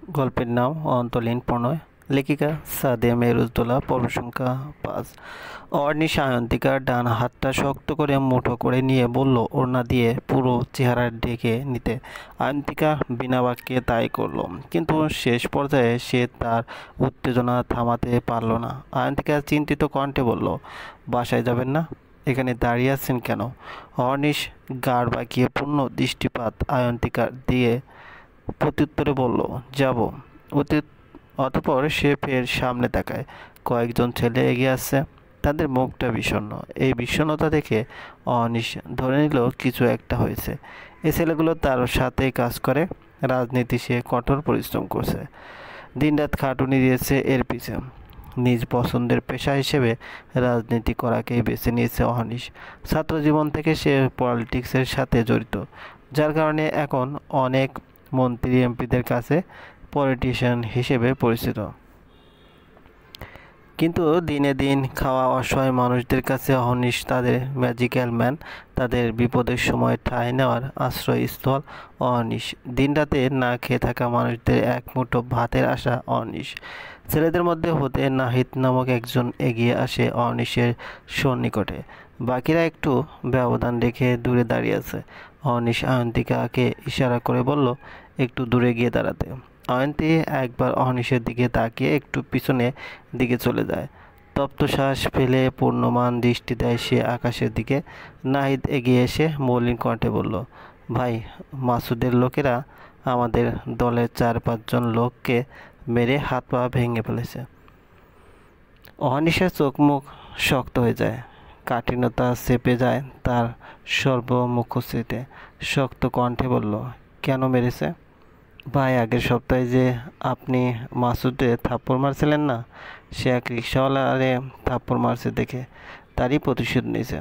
গল্পের নাম অন্তলীন প্রণয়। লেখিকা সাদিয়া মেহরুজদোলা। পর্ব সংখ্যা ৫। অর্ণি সায়ন্তিকার ডান হাতটা শক্ত করে মুঠো করে নিয়ে বলল ওড়না দিয়ে পুরো চেহারা ঢেকে নিতে। আয়ন্তিকা বিনা বাক্যে তাই করল, কিন্তু শেষ পর্যায়ে সে তার উত্তেজনা থামাতে পারল না। আয়ন্তিকা চিন্তিত কণ্ঠে বলল, বাসায় যাবেন না? এখানে দাঁড়িয়ে আছেন কেন? অর্ণিশ গাড় বাঁকিয়ে পূর্ণ দৃষ্টিপাত আয়ন্তিকার দিয়ে প্রত্যুত্তরে বলল, যাব। অতঃপর সে ফের সামনে তাকায়। কয়েকজন ছেলে এগিয়ে আসছে, তাদের মুখটা বিষণ্ণ। এই বিষণ্ণতা দেখে অনিশ ধরে নিল কিছু একটা হয়েছে। এই ছেলেগুলো তার সাথে কাজ করে, রাজনীতি সে কঠোর পরিশ্রম করছে, দিনরাত খাটুনি দিয়েছে এর পিছে। নিজ পছন্দের পেশা হিসেবে রাজনীতি করাকেই বেছে নিয়েছে অহনিশ। ছাত্র জীবন থেকে সে পলিটিক্সের সাথে জড়িত, যার কারণে এখন অনেক মন্ত্রী এমপিদের কাছে পলিটিশিয়ান হিসেবে পরিচিত। কিন্তু দিনে দিন খাওয়া অসহায় মানুষদের কাছে অহর্নিশ তাদের ম্যাজিক্যাল ম্যান, তাদের বিপদের সময় ঠাঁই নেওয়ার আশ্রয়স্থল অহর্নিশ। দিনরাতে না খেয়ে থাকা মানুষদের এক মুঠো ভাতের আশা অহর্নিশ। ছেলেদের মধ্যে হতে নাহিদ নামক একজন এগিয়ে আসে অহর্নিশের সন্নিকটে। বাকিরা একটু ব্যবধান রেখে দূরে দাঁড়িয়ে আছে। অহর্নিশ আয়ন্তিকাকে ইশারা করে বলল একটু দূরে গিয়ে দাঁড়াতে। অয়ন্তী একবার অহর্নিশের দিকে তাকিয়ে একটু পিছনে দিকে চলে যায়। তপ্ত শ্বাস ফেলে পূর্ণমান দৃষ্টি দেয় সে আকাশের দিকে। নাহিদ এগিয়ে এসে মলিন কণ্ঠে বলল, ভাই, মাসুদের লোকেরা আমাদের দলের ৪-৫ জন লোককে মেরে হাত পা ভেঙে ফেলেছে। অহর্নিশের চোখ মুখ শক্ত হয়ে যায়, কাঠিন্যতা চেপে যায় তার সর্বমুখশ্রীতে। শক্ত কণ্ঠে বলল, কেন মেরেছে? ভাই, আগের সপ্তাহে যে আপনি মাসুদে থাপ্পড় মারছিলেন না, সে এক রিক্সাওয়ালা আরে থাপ্পড় মারছে দেখে তারই প্রতিশোধ নিয়েছে।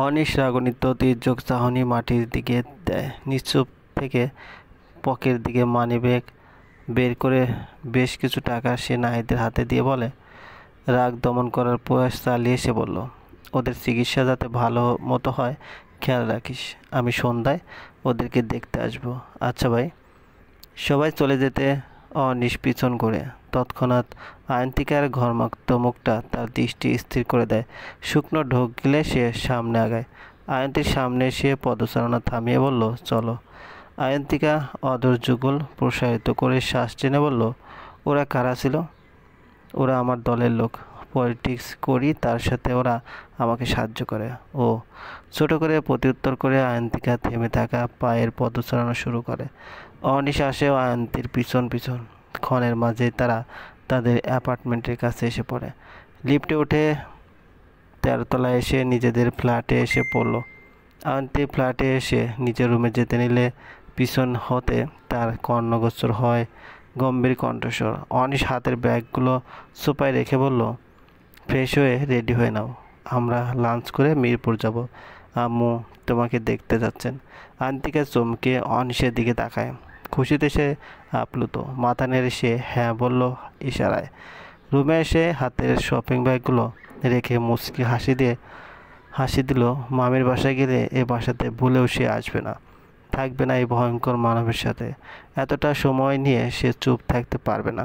অনিশ রাগনিত তীর্যক চাহনি মাটির দিকে দেয়। নিশ্চুপ থেকে পকের দিকে মানি ব্যাগ বের করে বেশ কিছু টাকা সে নাহিদের হাতে দিয়ে বলে, রাগ দমন করার প্রয়াস চালিয়ে সে বলল, ওদের চিকিৎসা যাতে ভালো মতো হয় খেয়াল রাখিস। আমি সন্ধ্যায় ওদেরকে দেখতে আসবো। আচ্ছা ভাই। সবাই চলে যেতে অনিশ পিছন করে তৎক্ষণাৎ আয়ন্তিকার ঘর্মাক্ত মুখটা তার দৃষ্টি স্থির করে দেয়। শুকনো ঢোক গিলে সে সামনে আগায়। আয়ন্তীর সামনে সে পদচারণা থামিয়ে বলল, চলো। আয়ন্তিকা অধর যুগল প্রসারিত করে শ্বাস টেনে বলল, ওরা কারা ছিল? ওরা আমার দলের লোক, পলিটিক্স করি, তার সাথে ওরা আমাকে সাহায্য করে। ও, ছোট করে প্রত্যুত্তর করে আয়ন্তিকা থেমে থাকা পায়ের পদচারণা শুরু করে। অনিশ আসেও আয়ন্তীর পিছন পিছন। ক্ষণের মাঝে তারা তাদের অ্যাপার্টমেন্টের কাছে এসে পড়ে। লিফটে উঠে 13তলায় এসে নিজেদের ফ্ল্যাটে এসে পড়ল। আয়ন্তী ফ্ল্যাটে এসে নিজের রুমে যেতে নিলে পিছন হতে তার কর্ণগোচর হয় গম্ভীর কণ্ঠস্বর। অনিশ হাতের ব্যাগগুলো সোফায় রেখে বলল, ফ্রেশ হয়ে রেডি হয়ে নাও, আমরা লাঞ্চ করে মিরপুর যাব। আম্মু তোমাকে দেখতে যাচ্ছেন। আয়ন্তিকা চমকে অনিশের দিকে তাকায়। খুশিতে সে আপ্লুত। মাথা নেড়ে সে হ্যাঁ বলল ইশারায়। রুমে এসে হাতের শপিং ব্যাগগুলো রেখে মুচকি হাসি দিল। মামির বাসায় গেলে এ বাসাতে ভুলেও সে আসবে না, থাকবে না এই ভয়ঙ্কর মানবের সাথে। এতটা সময় নিয়ে সে চুপ থাকতে পারবে না।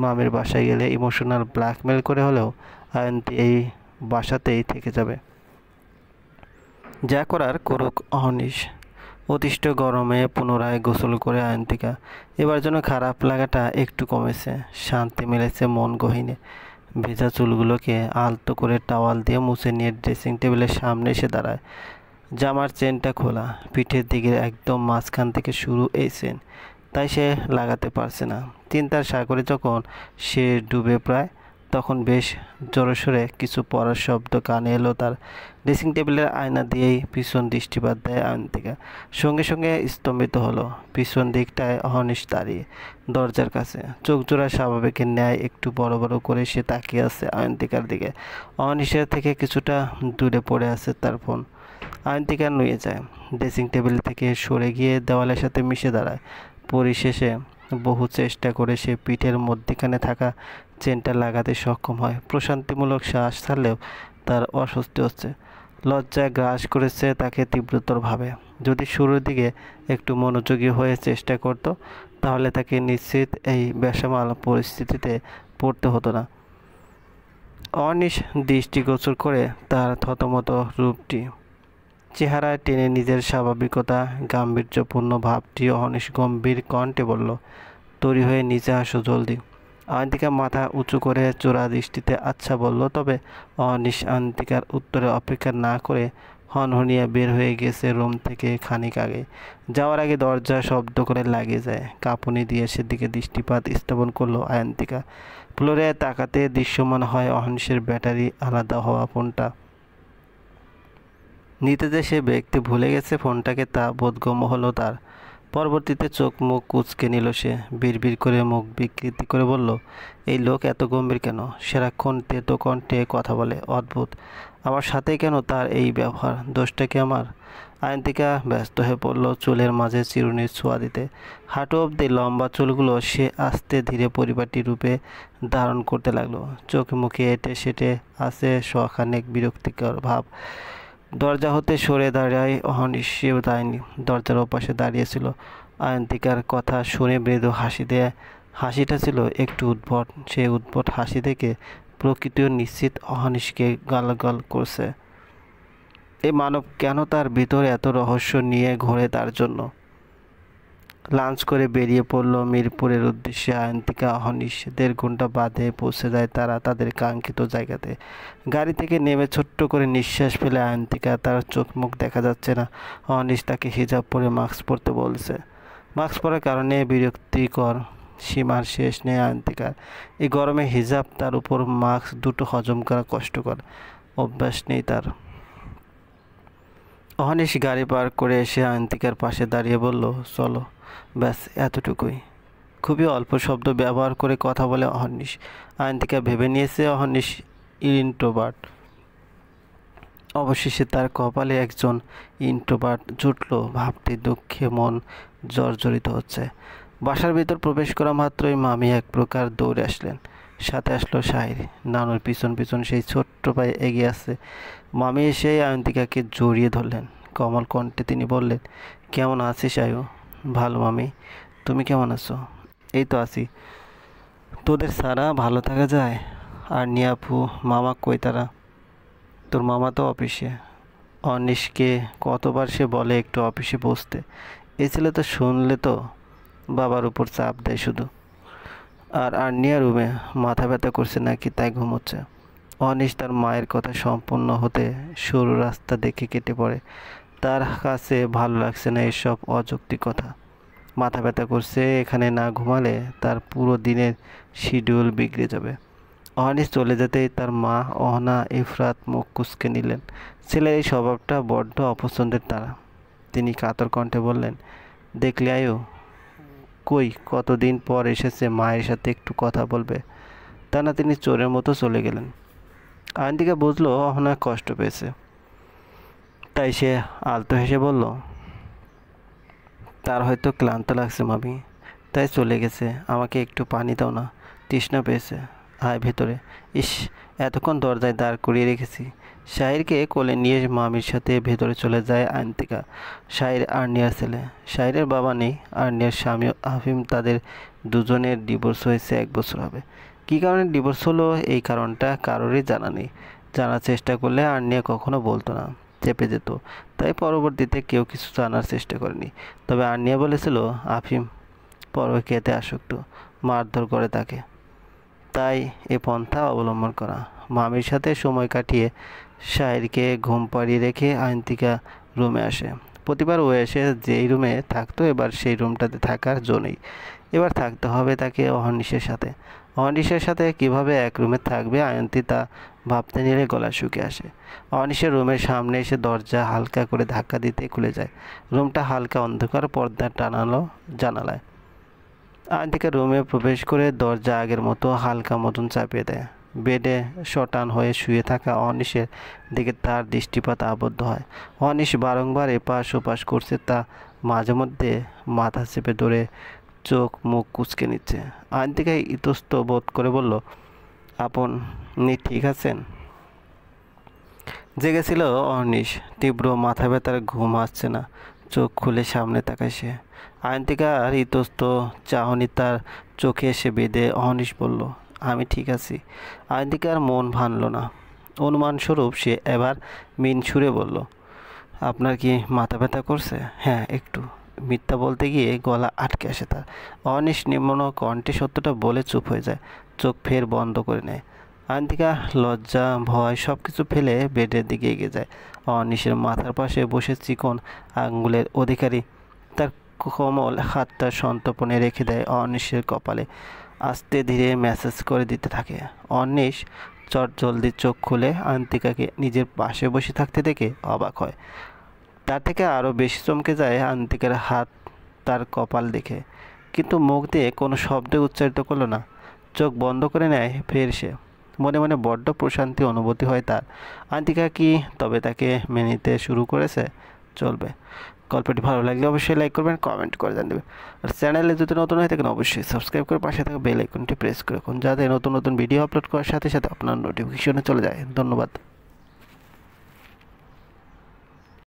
মামির বাসায় গেলে ইমোশনাল ব্ল্যাকমেল করে হলেও আয়ন্তী এই বাসাতেই থেকে যাবে। যা করার করুক অহর্নিশ। অতিষ্ঠ গরমে পুনরায় গোসল করে আয়ন্তিকা। এবার যেন খারাপ লাগাটা একটু কমেছে, শান্তি মিলেছে মন গহীনে। ভেজা চুলগুলোকে আলতো করে টাওয়াল দিয়ে মুছে নিয়ে ড্রেসিং টেবিলের সামনে এসে দাঁড়ায়। জামার চেনটা খোলা, পিঠের দিকের একদম মাঝখান থেকে শুরু এই চেন, তাই সে লাগাতে পারছে না। চিন্তার সাগরে যখন সে ডুবে প্রায়, তখন বেশ জোরেসোরে কিছু পড়ার শব্দ কানে এলো তার। ড্রেসিং টেবিলের আয়না দিয়েই পিছন দৃষ্টিপাত দেয় আয়ন্তিকা। সঙ্গে সঙ্গে স্তম্ভিত হলো। পিছন দিকটায় অহর্নিশ দাঁড়িয়ে দরজার কাছে, চোখ জোড়া স্বাভাবিকের ন্যায় একটু বড় বড় করে সে তাকিয়ে আছে আয়ন্তিকার দিকে। অহর্নিশের থেকে কিছুটা দূরে পড়ে আছে তার ফোন। আয়ন্তিকা নুয়ে যায়, ড্রেসিং টেবিল থেকে সরে গিয়ে দেওয়ালের সাথে মিশে দাঁড়ায়। পরিশেষে বহু চেষ্টা করে সে পিঠের মধ্যখানে থাকা চেনটা লাগাতে সক্ষম হয়। প্রশান্তিমূলক শ্বাস ছাড়লেও তার অস্বস্তি হচ্ছে। লজ্জায় গ্রাস করেছে তাকে তীব্রতরভাবে। যদি শুরুর দিকে একটু মনোযোগী হয়ে চেষ্টা করত, তাহলে তাকে নিশ্চিত এই বেসামাল পরিস্থিতিতে পড়তে হতো না। অনিশ দৃষ্টিগোচর করে তার থতমত রূপটি, চেহারায় টেনে নিজের স্বাভাবিকতা, গাম্ভীর্যপূর্ণ ভাবটি। অনিশ গম্ভীর কণ্ঠে বলল, তৈরি হয়ে নিচে আসো জলদি। আয়ন্তিকা মাথা উঁচু করে চোরা দৃষ্টিতে আচ্ছা বলল। তবে অনিশ আয়ন্তিকার উত্তরে অপেক্ষা না করে হনহনিয়ে বের হয়ে গেছে রুম থেকে খানিক আগে। যাওয়ার আগে দরজা শব্দ করে লাগিয়ে যায়। কাঁপুনি দিয়ে সেদিকে দৃষ্টিপাত স্থাপন করলো আয়ন্তিকা। ফ্লোরে তাকাতে দৃশ্যমান হয় অহনিশের ব্যাটারি আলাদা হওয়া ফোনটা। নিতে যে সে ব্যক্তি ভুলে গেছে ফোনটাকে, তা বোধগম্য হলো তার। পরবর্তীতে চোখ মুখ কুঁচকে নিল সে। বিড়বিড় করে মুখ বিকৃতি করে বলল, এই লোক এত গম্ভীর কেন? সারাক্ষণ তেতো কণ্ঠে কথা বলে, অদ্ভুত। আমার সাথে কেন তার এই ব্যবহার? দোষটা কি আমার? আয়ন্তিকা ব্যস্ত হয়ে পড়ল চুলের মাঝে চিরুনির ছোঁয়া দিতে। হাঁটু অবধি লম্বা চুলগুলো সে আস্তে ধীরে পরিপাটি রূপে ধারণ করতে লাগলো। চোখে মুখে এঁটে সেটে আছে শখানেক বিরক্তিকর ভাব। দরজা হতে সরে দাঁড়ায় অহনিশ। সেও দাঁড়ায়নি, দরজার ওপাশে দাঁড়িয়েছিল। আয়ন্তিকার কথা শুনে মৃদু হাসি দেয়। হাসিটা ছিল একটু উদ্ভট। সেই উদ্ভট হাসি থেকে প্রকৃতিও নিশ্চিত অহনিশকে গালাগাল করছে। এই মানব কেন তার ভিতরে এত রহস্য নিয়ে ঘোরে তার জন্য? লাঞ্চ করে বেরিয়ে পড়ল মিরপুরের উদ্দেশ্যে আয়ন্তিকা অহনিশ। 1.5 ঘন্টা বাদে পৌঁছে যায় তারা তাদের কাঙ্ক্ষিত জায়গাতে। গাড়ি থেকে নেমে ছোট্ট করে নিঃশ্বাস ফেলে আয়ন্তিকা। তার চোখ মুখ দেখা যাচ্ছে না। অহনিশ তাকে হিজাব পরে মাস্ক পরতে বলছে। মাস্ক পরার কারণে বিরক্তিকর সীমার শেষ নেই আয়ন্তিকার। এই গরমে হিজাব, তার উপর মাস্ক, দুটো হজম করা কষ্টকর। অভ্যাস নেই তার। অহনিশ গাড়ি পার করে এসে আয়ন্তিকার পাশে দাঁড়িয়ে বলল, চলো। ব্যাস এতটুকুই। খুবই অল্প শব্দ ব্যবহার করে কথা বলে অহনিশ। আয়ন্তিকা ভেবে নিয়েছে অহনিশ ইন্ট্রোভার্ট। অবশেষে তার কপালে একজন ইন্ট্রোভার্ট জুটল। ভাবতে দুঃখে মন জর্জরিত হচ্ছে। বাসার ভিতর প্রবেশ করা মাত্রই মামি এক প্রকার দৌড়ে আসলেন। সাথে আসলো শাহির। নানুর পিছন পিছন সেই ছোট্ট পায়ে এগিয়ে আসছে। মামি এসে আয়ন্তিকাকে জড়িয়ে ধরলেন। কোমল কণ্ঠে তিনি বললেন, কেমন আছিস আয়ু? ভালো মামি, তুমি কেমন আছো? এই তো আছি। তোদের সারা ভালো থাকা যায়? আর নিয়াপু মামা কই তারা? তোর মামা তো অফিসে। অনিশকে কতবার সে বলে একটু অফিসে বসতে। এই ছেলে তো শুনলে তো বাবার উপর চাপ দেয় শুধু। আর আর্নিয়া রুমে মাথা ব্যথা করছে নাকি, তাই ঘুমোচ্ছে। অনিশ তার মায়ের কথা সম্পূর্ণ হতে সরু রাস্তা দেখে কেটে পড়ে। তার কাছে ভালো লাগছে না এসব অযৌক্তিক কথা। মাথা ব্যথা করছে, এখানে না ঘুমালে তার পুরো দিনের শিডিউল বিগড়ে যাবে। অহনিশ চলে যেতেই তার মা অহনা ইফরাত মুখ কুঁচকে নিলেন। ছেলের এই স্বভাবটা বড্ড অপছন্দের তারা। তিনি কাতর কণ্ঠে বললেন, দেখলে আয়ু, কই কতদিন পর এসেছে, মায়ের সাথে একটু কথা বলবে। তা না, তিনি চোরের মতো চলে গেলেন। আয়ন্তিকা বুঝলো অহনা কষ্ট পেয়েছে, তাই সে আলতো হেসে বলল, তার হয়তো ক্লান্ত লাগছে মামি, তাই চলে গেছে। আমাকে একটু পানি দাও না, তৃষ্ণা পেয়েছে। আয় ভেতরে। ইস, এতক্ষণ দরজায় দাঁড় করিয়ে রেখেছি। শাহিরকে কোলে নিয়ে মামির সাথে ভেতরে চলে যায় আয়ন্তিকা। শাহির আর্নিয়ার ছেলে। শাহিরের বাবা নেই। আর্নিয়ার স্বামী আফিম, তাদের দুজনের ডিভোর্স হয়েছে 1 বছর হবে। কী কারণে ডিভোর্স হলো এই কারণটা কারোরই জানা নেই। জানার চেষ্টা করলে আর্নিয়া কখনো বলতো না, চেপে যেত। তাই পরবর্তীতে কেউ কিছু জানার চেষ্টা করেনি। তবে আর্নিয়া বলেছিল আফিম পরকীয়াতে আসক্ত, মারধর করে তাকে। তাই এ পন্থা অবলম্বন করা। মামির সাথে সময় কাটিয়ে শাহিরকে ঘুম পাড়িয়ে রেখে আয়ন্তিকা রুমে আসে। প্রতিবার ও এসে যেই রুমে থাকতো, এবার সেই রুমটাতে থাকার জো নেই। এবার থাকতে হবে তাকে অহনিশের সাথে। অহনিশের সাথে কিভাবে এক রুমে থাকবে আয়ন্তী তা ভাবতে নিলে গলা শুকিয়ে আসে। অহনিশের রুমের সামনে এসে দরজা হালকা করে ধাক্কা দিতে খুলে যায়। রুমটা হালকা অন্ধকার, পর্দা টানানো জানালায়। আয়ন্তিকা রুমে প্রবেশ করে দরজা আগের মতো হালকা মতন চাপিয়ে দেয়। বেডে শটান হয়ে শুয়ে থাকা অনিশের দিকে তার দৃষ্টিপাত আবদ্ধ হয়। অনিশ বারংবার এপাশ ওপাশ করছে, তা মাঝে মধ্যে মাথা চেপে ধরে চোখ মুখ কুঁচকে নিচ্ছে। আয়ন্তিকা ইতস্ত বোধ করে বলল, আপনি ঠিক আছেন? জেগেছিল অর্নিশ। তীব্র মাথা ব্যথার ঘুম আসছে না। চোখ খুলে সামনে তাকায় সে। আয়ন্তিকার ইতস্ত চাহনি তার চোখে এসে বেঁধে অর্নিশ বলল, আমি ঠিক আছি। আয়ন্তিকার মন ভানল না। অনুমানস্বরূপ সে এবার মিন সুরে বলল, আপনার কি মাথা ব্যথা করছে? হ্যাঁ, একটু। মিথ্যা বলতে গিয়ে গলা আটকে আসে তার। অর্নিশ নিম্ন কণ্ঠে সত্যটা বলে চুপ হয়ে যায়, চোখ ফের বন্ধ করে নেয়। আয়ন্তিকা লজ্জা ভয় সব কিছু ফেলে বেডের দিকে এগিয়ে যায়। অর্নিশের মাথার পাশে বসে চিকন আঙ্গুলের অধিকারী তার কোমল হাতটা সন্তর্পণে রেখে দেয় অর্নিশের কপালে। আস্তে ধীরে ম্যাসেজ করে দিতে থাকে। অর্নিশ চটজলদি চোখ খুলে আয়ন্তিকাকে নিজের পাশে বসে থাকতে দেখে অবাক হয়। তার থেকে আরও বেশি চমকে যায় আয়ন্তিকার হাত তার কপাল দেখে, কিন্তু মুখ দিয়ে কোনো শব্দ উচ্চারিত করল না। চোখ বন্ধ করে নেয় ফের সে। মনে মনে বড্ড প্রশান্তি অনুভূতি হয় তার। আয়ন্তিকা কি তবে তাকে মেনে নিতে শুরু করেছে? চলবে। গল্পটি ভালো লাগলে অবশ্যই লাইক করবেন, কমেন্ট করে জানাবেন। আর চ্যানেলে যদি নতুন হয়ে থাকেন অবশ্যই সাবস্ক্রাইব করে পাশে থাকা বেল আইকনটি প্রেস করে রাখুন, যাতে নতুন নতুন ভিডিও আপলোড করার সাথে সাথে আপনার নোটিফিকেশনে চলে যায়। ধন্যবাদ।